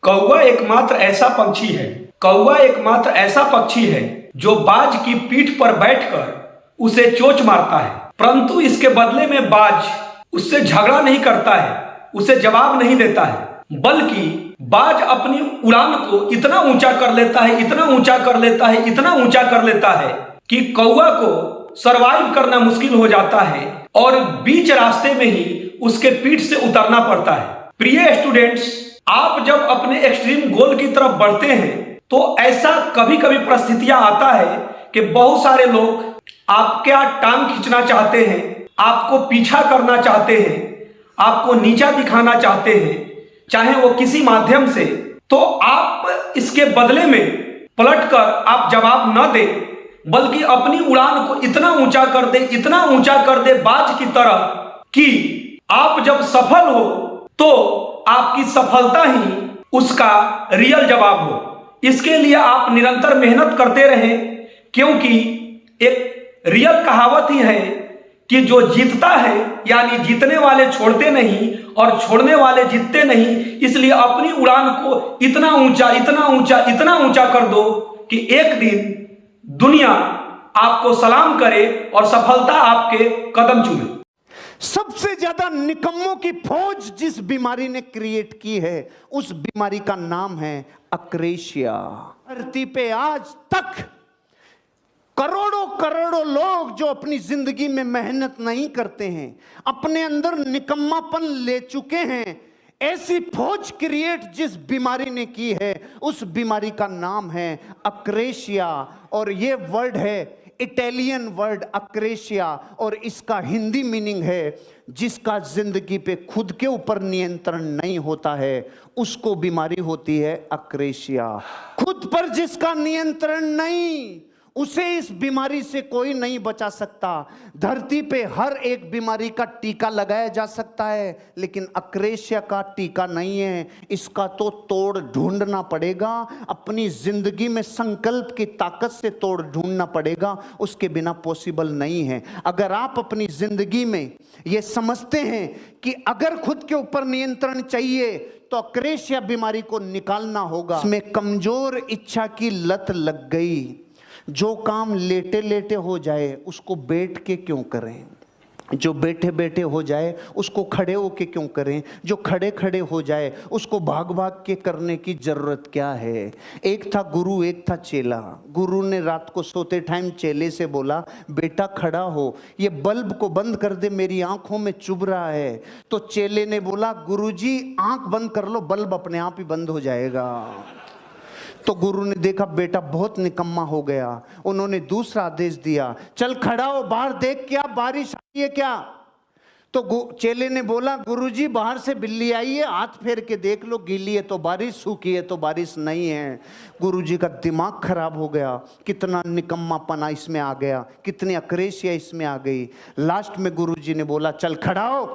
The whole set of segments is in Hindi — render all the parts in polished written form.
कौवा एकमात्र ऐसा पक्षी है जो बाज की पीठ पर बैठकर उसे चोंच मारता है, परंतु इसके बदले में बाज उससे झगड़ा नहीं करता है, उसे जवाब नहीं देता है, बल्कि बाज अपनी उड़ान को इतना ऊंचा कर लेता है, इतना ऊंचा कर लेता है, इतना ऊंचा कर लेता है कि कौवा को सरवाइव करना मुश्किल हो जाता है और बीच रास्ते में ही उसके पीठ से उतरना पड़ता है। प्रिय स्टूडेंट्स, आप जब अपने एक्सट्रीम गोल की तरफ बढ़ते हैं तो ऐसा कभी कभी परिस्थितियां आता है कि बहुत सारे लोग आपके टांग खींचना चाहते हैं, आपको पीछा करना चाहते हैं, आपको नीचा दिखाना चाहते हैं, चाहे वो किसी माध्यम से, तो आप इसके बदले में पलटकर आप जवाब न दें, बल्कि अपनी उड़ान को इतना ऊंचा कर दे, इतना ऊंचा कर दे बाज की तरह कि आप जब सफल हो तो आपकी सफलता ही उसका रियल जवाब हो। इसके लिए आप निरंतर मेहनत करते रहें, क्योंकि एक रियल कहावत ही है कि जो जीतता है, यानी जीतने वाले छोड़ते नहीं और छोड़ने वाले जीतते नहीं। इसलिए अपनी उड़ान को इतना ऊंचा, इतना ऊंचा, इतना ऊंचा कर दो कि एक दिन दुनिया आपको सलाम करे और सफलता आपके कदम चूमे। सबसे ज्यादा निकम्मों की फौज जिस बीमारी ने क्रिएट की है, उस बीमारी का नाम है अक्रेशिया। धरती पे आज तक करोड़ों करोड़ों लोग जो अपनी जिंदगी में मेहनत नहीं करते हैं, अपने अंदर निकम्मापन ले चुके हैं, ऐसी फौज क्रिएट जिस बीमारी ने की है, उस बीमारी का नाम है अक्रेशिया। और ये वर्ड है इटालियन वर्ड अक्रेशिया, और इसका हिंदी मीनिंग है जिसका जिंदगी पे खुद के ऊपर नियंत्रण नहीं होता है, उसको बीमारी होती है अक्रेशिया। खुद पर जिसका नियंत्रण नहीं, उसे इस बीमारी से कोई नहीं बचा सकता। धरती पे हर एक बीमारी का टीका लगाया जा सकता है, लेकिन अक्रेशिया का टीका नहीं है। इसका तो तोड़ ढूंढना पड़ेगा, अपनी जिंदगी में संकल्प की ताकत से तोड़ ढूंढना पड़ेगा, उसके बिना पॉसिबल नहीं है। अगर आप अपनी जिंदगी में ये समझते हैं कि अगर खुद के ऊपर नियंत्रण चाहिए तो अक्रेशिया बीमारी को निकालना होगा। इसमें कमजोर इच्छा की लत लग गई। जो काम लेटे लेटे हो जाए उसको बैठ के क्यों करें, जो बैठे बैठे हो जाए उसको खड़े होके क्यों करें, जो खड़े खड़े हो जाए उसको भाग भाग के करने की जरूरत क्या है। एक था गुरु, एक था चेला। गुरु ने रात को सोते टाइम चेले से बोला, बेटा खड़ा हो, ये बल्ब को बंद कर दे, मेरी आंखों में चुभ रहा है। तो चेले ने बोला, गुरुजी आंख बंद कर लो, बल्ब अपने आप ही बंद हो जाएगा। तो गुरु ने देखा बेटा बहुत निकम्मा हो गया, उन्होंने दूसरा आदेश दिया, चल खड़ा हो, बाहर देख क्या बारिश आई है क्या। तो चेले ने बोला, गुरुजी बाहर से बिल्ली आई है, हाथ फेर के देख लो, गीली है तो बारिश, सूखी है तो बारिश नहीं है। गुरुजी का दिमाग खराब हो गया, कितना निकम्मापना इसमें आ गया, कितनी अक्रेशिया इसमें आ गई। लास्ट में गुरुजी ने बोला, चल खड़ा हो,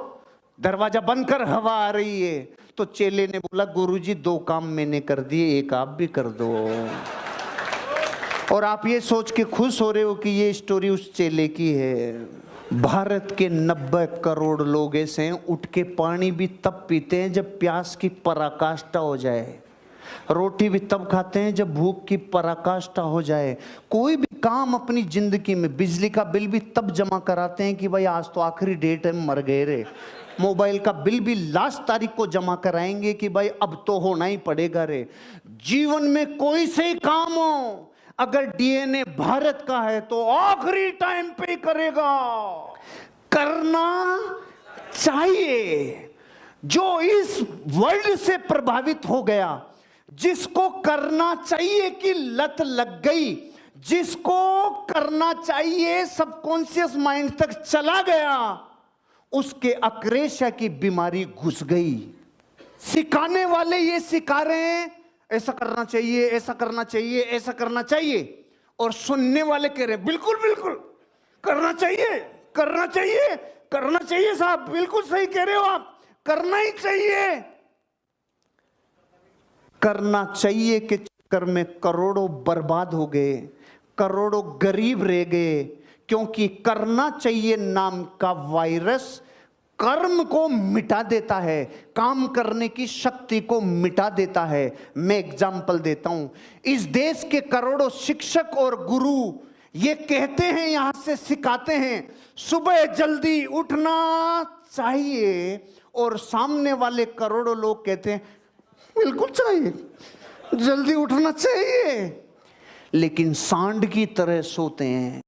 दरवाजा बंद कर, हवा आ रही है। तो चेले ने बोला, गुरुजी दो काम मैंने कर दिए, एक आप भी कर दो। और आप ये सोच के खुश हो रहे हो कि ये स्टोरी उस चेले की है। भारत के 90 करोड़ लोग ऐसे हैं, उठ के पानी भी तब पीते हैं जब प्यास की पराकाष्ठा हो जाए, रोटी भी तब खाते हैं जब भूख की पराकाष्ठा हो जाए, कोई भी काम अपनी जिंदगी में, बिजली का बिल भी तब जमा कराते हैं कि भाई आज तो आखिरी डेट है, मर गए रे। मोबाइल का बिल भी लास्ट तारीख को जमा कराएंगे कि भाई अब तो होना ही पड़ेगा रे। जीवन में कोई से ही काम हो, अगर डीएनए भारत का है तो आखिरी टाइम पे करेगा, करना चाहिए। जो इस वर्ल्ड से प्रभावित हो गया, जिसको करना चाहिए की लत लग गई, जिसको करना चाहिए सबकॉन्शियस माइंड तक चला गया, उसके अक्रेशिया की बीमारी घुस गई। सिखाने वाले ये सिखा रहे हैं, ऐसा करना चाहिए, ऐसा करना चाहिए, ऐसा करना चाहिए, और सुनने वाले कह रहे हैं बिल्कुल बिल्कुल करना चाहिए, करना चाहिए, करना चाहिए साहब, बिल्कुल सही कह रहे हो आप, करना ही चाहिए। करना चाहिए के चक्कर में करोड़ों बर्बाद हो गए, करोड़ों गरीब रह गए, क्योंकि करना चाहिए नाम का वायरस कर्म को मिटा देता है, काम करने की शक्ति को मिटा देता है। मैं एग्जाम्पल देता हूं, इस देश के करोड़ों शिक्षक और गुरु ये कहते हैं, यहां से सिखाते हैं सुबह जल्दी उठना चाहिए, और सामने वाले करोड़ों लोग कहते हैं बिल्कुल चाहिए, जल्दी उठना चाहिए, लेकिन सांड की तरह सोते हैं।